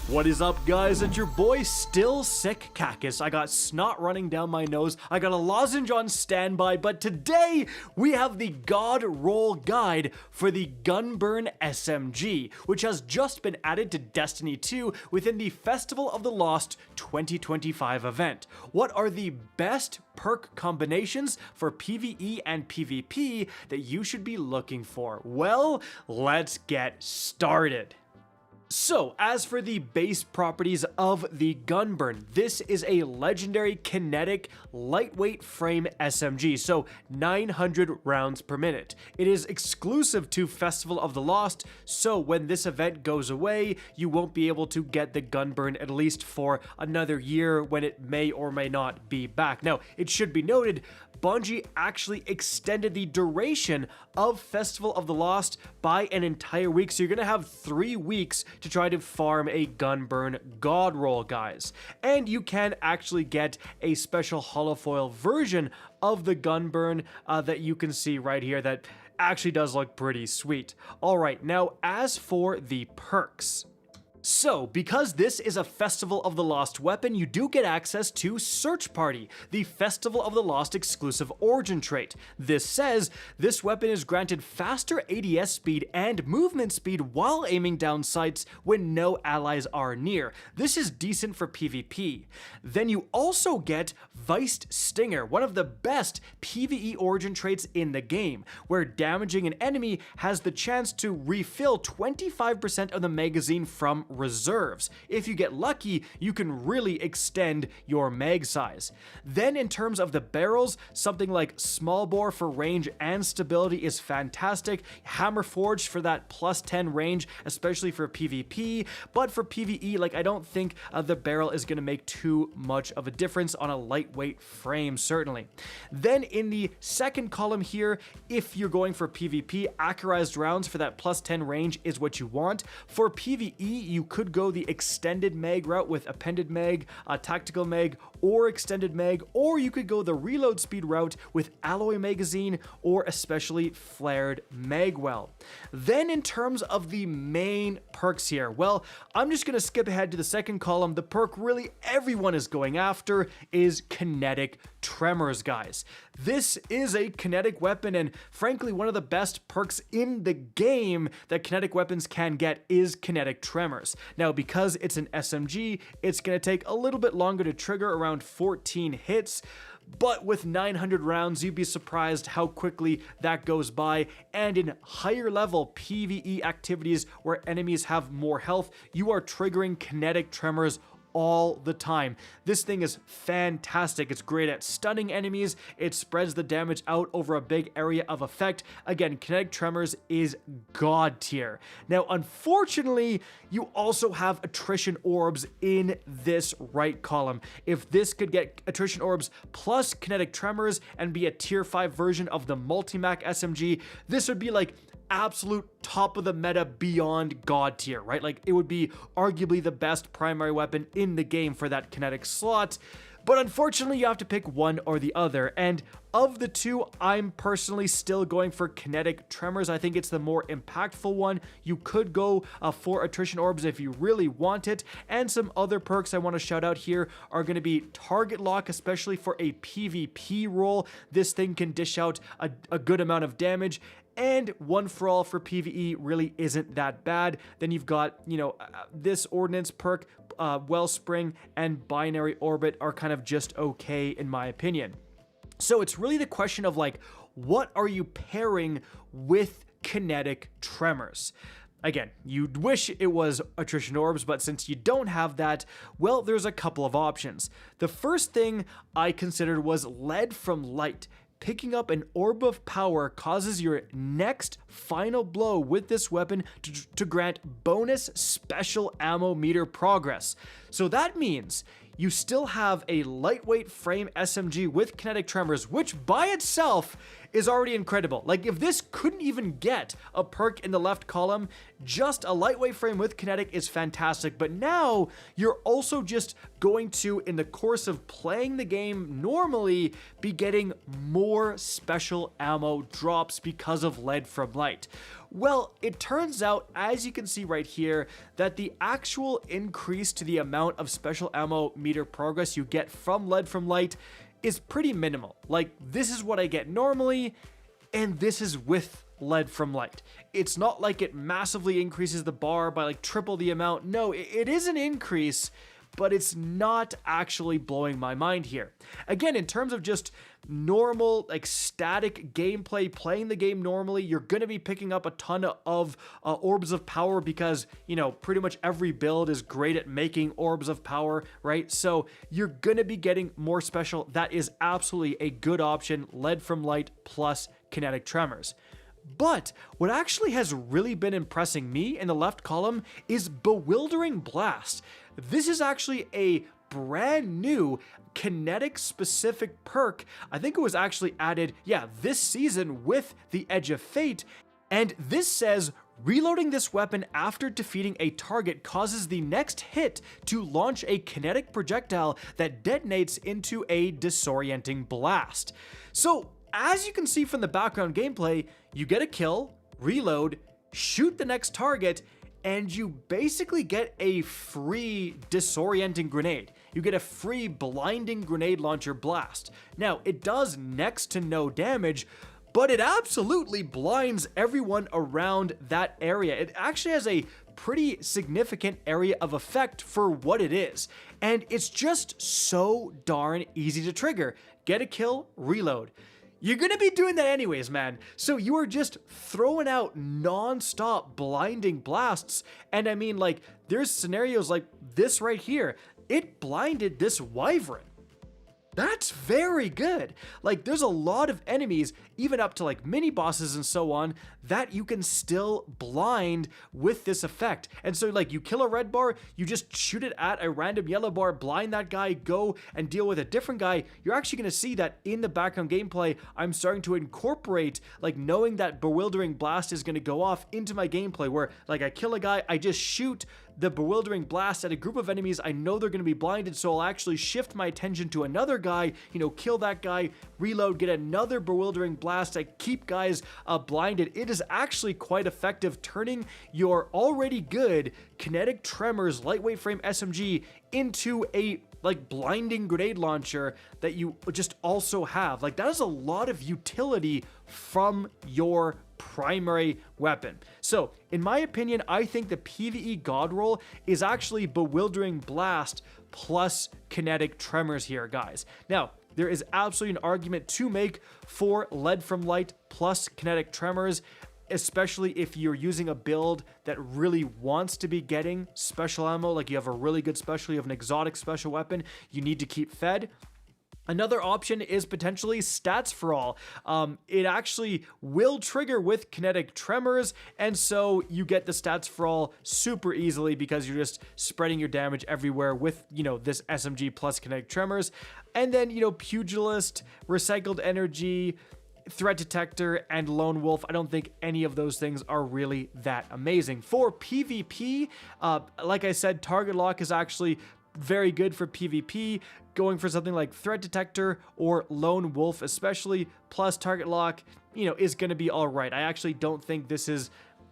What is up, guys? It's your boy, Still Sick Cactus. I got snot running down my nose, I got a lozenge on standby, but today we have the God Roll guide for the Gunburn SMG, which has just been added to Destiny 2 within the Festival of the Lost 2025 event. What are the best perk combinations for PvE and PvP that you should be looking for? Well, let's get started. So, as for the base properties of the Gunburn, this is a legendary kinetic lightweight frame SMG, so 900 rounds per minute. It is exclusive to Festival of the Lost, so when this event goes away, you won't be able to get the Gunburn at least for another year when it may or may not be back. Now, it should be noted, Bungie actually extended the duration of Festival of the Lost by an entire week, so you're going to have 3 weeks to try to farm a Gunburn God Roll, guys. And you can actually get a special holofoil version of the Gunburn that you can see right here that actually does look pretty sweet. Alright, now as for the perks. So, because this is a Festival of the Lost weapon, you do get access to Search Party, the Festival of the Lost exclusive origin trait. This says, this weapon is granted faster ADS speed and movement speed while aiming down sights when no allies are near. This is decent for PvP. Then you also get Viced Stinger, one of the best PvE origin traits in the game, where damaging an enemy has the chance to refill 25% of the magazine from reserves. If you get lucky, you can really extend your mag size. Then in terms of the barrels, something like small bore for range and stability is fantastic. Hammer forged for that plus 10 range, especially for PvP, but for PvE, like I don't think the barrel is going to make too much of a difference on a lightweight frame, certainly. Then in the second column here, if you're going for PvP, accurized rounds for that plus 10 range is what you want. For PvE, you could go the extended mag route with appended mag, tactical mag, or extended mag, or you could go the reload speed route with alloy magazine or especially flared magwell. Then in terms of the main perks here, well, I'm just going to skip ahead to the second column. The perk really everyone is going after is kinetic tremors, guys. This is a kinetic weapon, and frankly, one of the best perks in the game that kinetic weapons can get is kinetic tremors. Now, because it's an SMG, it's going to take a little bit longer to trigger, around 14 hits, but with 900 rounds, you'd be surprised how quickly that goes by. And in higher level PvE activities where enemies have more health, you are triggering kinetic tremors all the time. This thing is fantastic. It's great at stunning enemies. It spreads the damage out over a big area of effect. Again, kinetic tremors is god tier. Now, unfortunately, you also have attrition orbs in this right column. If this could get attrition orbs plus kinetic tremors and be a tier 5 version of the Multimac SMG, this would be like absolute top of the meta beyond god tier, right? Like, it would be arguably the best primary weapon in the game for that kinetic slot. But unfortunately, you have to pick one or the other. And of the two, I'm personally still going for kinetic tremors. I think it's the more impactful one. You could go for attrition orbs if you really want it. And some other perks I want to shout out here are going to be target lock, especially for a PvP role. This thing can dish out a good amount of damage. And One for All for PvE really isn't that bad. Then you've got, this Ordnance perk, Wellspring, and Binary Orbit are kind of just okay in my opinion. So it's really the question of like, what are you pairing with kinetic tremors? Again, you'd wish it was attrition orbs, but since you don't have that, well, there's a couple of options. The first thing I considered was lead from light. Picking up an orb of power causes your next final blow with this weapon to grant bonus special ammo meter progress. So that means you still have a lightweight frame SMG with kinetic tremors, which by itself is already incredible. Like, if this couldn't even get a perk in the left column, just a lightweight frame with kinetic is fantastic. But now you're also just going to, in the course of playing the game normally, be getting more special ammo drops because of lead from light, Well, it turns out, as you can see right here, that the actual increase to the amount of special ammo meter progress you get from Lead from Light is pretty minimal. Like, this is what I get normally, and this is with Lead from Light. It's not like it massively increases the bar by like triple the amount. No, it is an increase, but it's not actually blowing my mind here. Again, in terms of just normal, like static gameplay, playing the game normally, you're going to be picking up a ton of orbs of power because, you know, pretty much every build is great at making orbs of power, right? So you're going to be getting more special. That is absolutely a good option, Lead from Light plus kinetic tremors. But what actually has really been impressing me in the left column is Bewildering Blast. This is actually a brand new kinetic specific perk. I think it was actually added, this season with the Edge of Fate. And this says, reloading this weapon after defeating a target causes the next hit to launch a kinetic projectile that detonates into a disorienting blast. So, as you can see from the background gameplay, you get a kill, reload, shoot the next target, and you basically get a free disorienting grenade. You get a free blinding grenade launcher blast. Now, it does next to no damage, but it absolutely blinds everyone around that area. It actually has a pretty significant area of effect for what it is. And it's just so darn easy to trigger. Get a kill, reload. You're gonna be doing that anyways, man. So you are just throwing out non-stop blinding blasts. And I mean, like, there's scenarios like this right here. It blinded this wyvern. That's very good. Like, there's a lot of enemies, even up to like mini bosses and so on, that you can still blind with this effect. And so like you kill a red bar, you just shoot it at a random yellow bar, blind that guy, go and deal with a different guy. You're actually going to see that in the background gameplay, I'm starting to incorporate like knowing that Bewildering Blast is going to go off into my gameplay where like I kill a guy, I just shoot the Bewildering Blast at a group of enemies. I know they're going to be blinded, so I'll actually shift my attention to another guy, you know, kill that guy, reload, get another Bewildering Blast. I keep guys blinded. It is actually quite effective, turning your already good kinetic tremors lightweight frame SMG into a like blinding grenade launcher that you just also have. Like, that is a lot of utility from your primary weapon. So in my opinion, I think the PvE God Roll is actually Bewildering Blast plus kinetic tremors here, guys. Now, there is absolutely an argument to make for Lead from Light plus kinetic tremors, especially if you're using a build that really wants to be getting special ammo, like you have a really good special, you have an exotic special weapon you need to keep fed. Another option is potentially Stats for All. It actually will trigger with kinetic tremors, and so you get the Stats for All super easily because you're just spreading your damage everywhere with, you know, this SMG plus kinetic tremors. And then, you know, Pugilist, Recycled Energy, Threat Detector, and Lone Wolf. I don't think any of those things are really that amazing. For PvP, like I said, Target Lock is actually very good for PvP. Going for something like Threat Detector or Lone Wolf especially, plus Target Lock, you know, is going to be all right. I actually don't think this is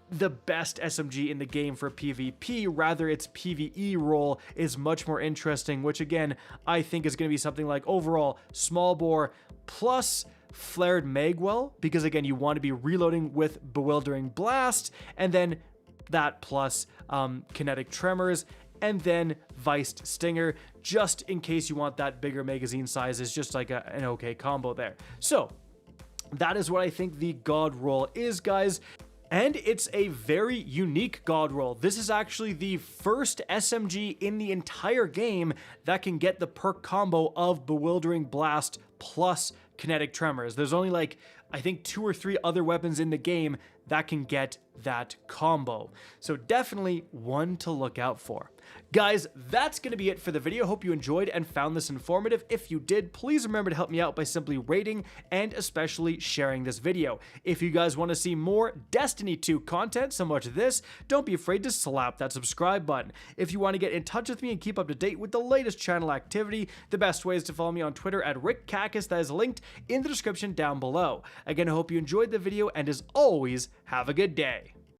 the best SMG in the game for PvP. Rather, its PvE role is much more interesting, which again, I think is going to be something like overall Small Bore plus Flared Magwell, because again, you want to be reloading with Bewildering Blast, and then that plus kinetic tremors, and then Viced Stinger, just in case you want that bigger magazine size. Is just like an okay combo there. So that is what I think the God Roll is, guys. And it's a very unique God Roll. This is actually the first SMG in the entire game that can get the perk combo of Bewildering Blast plus kinetic tremors. There's only like, I think 2 or 3 other weapons in the game that can get that combo. So definitely one to look out for. Guys, that's going to be it for the video. Hope you enjoyed and found this informative. If you did, please remember to help me out by simply rating and especially sharing this video. If you guys want to see more Destiny 2 content similar to this, don't be afraid to slap that subscribe button. If you want to get in touch with me and keep up to date with the latest channel activity, the best way is to follow me on Twitter at RickCacus. That is linked in the description down below. Again, I hope you enjoyed the video, and as always, have a good day.